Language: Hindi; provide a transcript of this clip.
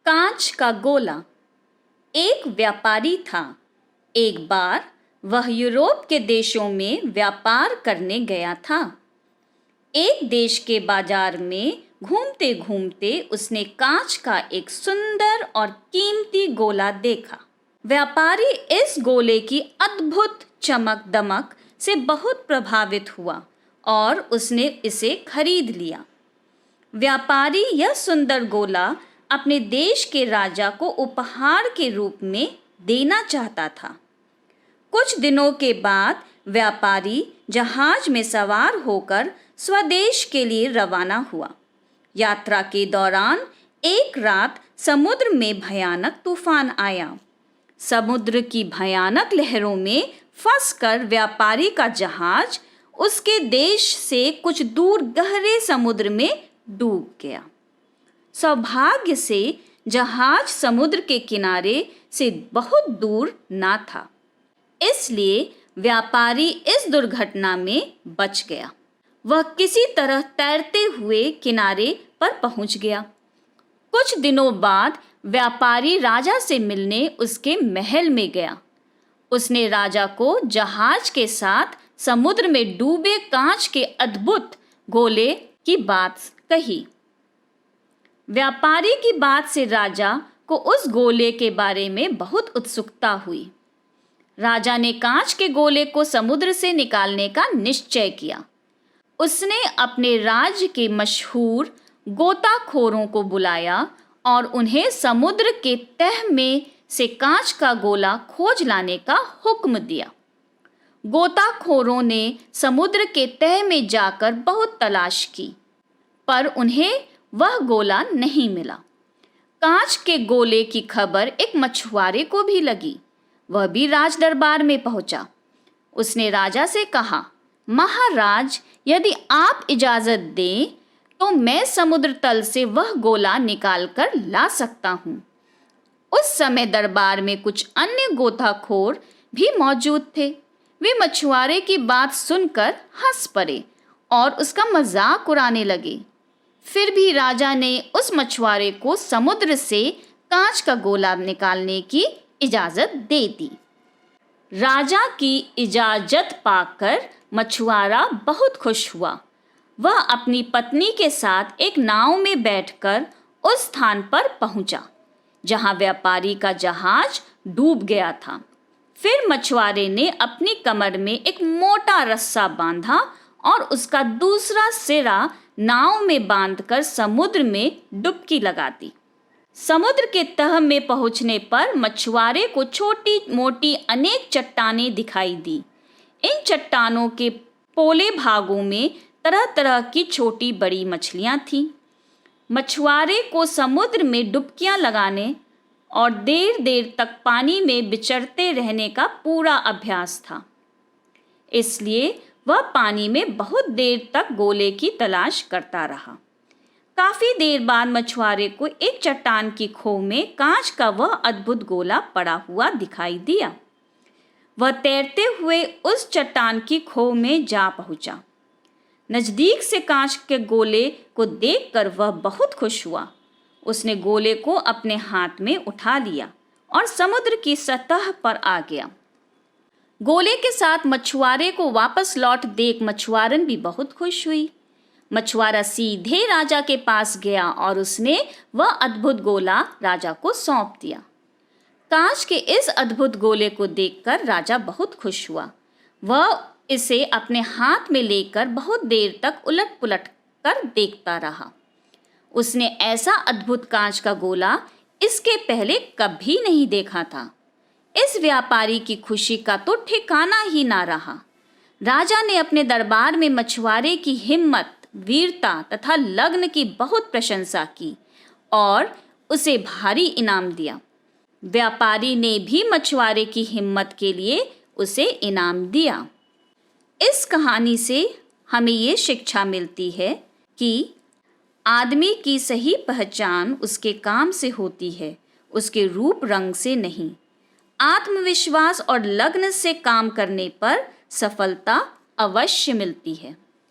कांच का गोला। एक व्यापारी था। एक बार वह यूरोप के देशों में व्यापार करने गया था। एक देश के बाजार में घूमते घूमते उसने कांच का एक सुंदर और कीमती गोला देखा। व्यापारी इस गोले की अद्भुत चमक दमक से बहुत प्रभावित हुआ और उसने इसे खरीद लिया। व्यापारी यह सुंदर गोला अपने देश के राजा को उपहार के रूप में देना चाहता था। कुछ दिनों के बाद व्यापारी जहाज में सवार होकर स्वदेश के लिए रवाना हुआ। यात्रा के दौरान एक रात समुद्र में भयानक तूफान आया। समुद्र की भयानक लहरों में फंसकर व्यापारी का जहाज उसके देश से कुछ दूर गहरे समुद्र में डूब गया। सौभाग्य से जहाज समुद्र के किनारे से बहुत दूर ना था, इसलिए व्यापारी इस दुर्घटना में बच गया। वह किसी तरह तैरते हुए किनारे पर पहुंच गया। कुछ दिनों बाद व्यापारी राजा से मिलने उसके महल में गया। उसने राजा को जहाज के साथ समुद्र में डूबे कांच के अद्भुत गोले की बात कही। व्यापारी की बात से राजा को उस गोले के बारे में बहुत उत्सुकता हुई। राजा ने कांच के गोले को समुद्र से निकालने का निश्चय किया। उसने अपने राज्य के मशहूर गोताखोरों को बुलाया और उन्हें समुद्र के तह में से कांच का गोला खोज लाने का हुक्म दिया। गोताखोरों ने समुद्र के तह में जाकर बहुत तलाश की, पर उन्हें वह गोला नहीं मिला। कांच के गोले की खबर एक मछुआरे को भी लगी। वह भी राज दरबार में पहुंचा। उसने राजा से कहा, महाराज, यदि आप इजाजत दें तो मैं समुद्र तल से वह गोला निकाल कर ला सकता हूँ। उस समय दरबार में कुछ अन्य गोताखोर भी मौजूद थे। वे मछुआरे की बात सुनकर हंस पड़े और उसका मजाक उड़ाने लगे। फिर भी राजा ने उस मछुआरे को समुद्र से कांच का गोला निकालने की इजाजत दे दी। राजा की इजाजत पाकर मछुआरा बहुत खुश हुआ। वह अपनी पत्नी के साथ एक नाव में बैठकर उस स्थान पर पहुंचा जहां व्यापारी का जहाज डूब गया था। फिर मछुआरे ने अपनी कमर में एक मोटा रस्सा बांधा और उसका दूसरा सिरा नाव में बांधकर समुद्र में डुबकी लगा दी। समुद्र के तह में पहुंचने पर मछुआरे को छोटी मोटी अनेक चट्टानें दिखाई दी। इन चट्टानों के पोले भागों में तरह तरह की छोटी बड़ी मछलियां थीं। मछुआरे को समुद्र में डुबकियां लगाने और देर देर तक पानी में विचरते रहने का पूरा अभ्यास था, इसलिए वह पानी में बहुत देर तक गोले की तलाश करता रहा। काफी देर बाद मछुआरे को एक चट्टान की खोह में कांच का वह अद्भुत गोला पड़ा हुआ दिखाई दिया। वह तैरते हुए उस चट्टान की खोह में जा पहुंचा। नजदीक से कांच के गोले को देखकर वह बहुत खुश हुआ। उसने गोले को अपने हाथ में उठा लिया और समुद्र की सतह पर आ गया। गोले के साथ मछुआरे को वापस लौट देख मछुआरन भी बहुत खुश हुई। मछुआरा सीधे राजा के पास गया और उसने वह अद्भुत गोला राजा को सौंप दिया। कांच के इस अद्भुत गोले को देखकर राजा बहुत खुश हुआ। वह इसे अपने हाथ में लेकर बहुत देर तक उलट पुलट कर देखता रहा। उसने ऐसा अद्भुत कांच का गोला इसके पहले कभी नहीं देखा था। इस व्यापारी की खुशी का तो ठिकाना ही ना रहा। राजा ने अपने दरबार में मछुआरे की हिम्मत, वीरता तथा लगन की बहुत प्रशंसा की और उसे भारी इनाम दिया। व्यापारी ने भी मछुआरे की हिम्मत के लिए उसे इनाम दिया। इस कहानी से हमें ये शिक्षा मिलती है कि आदमी की सही पहचान उसके काम से होती है, उसके रूप रंग से नहीं। आत्मविश्वास और लगन से काम करने पर सफलता अवश्य मिलती है।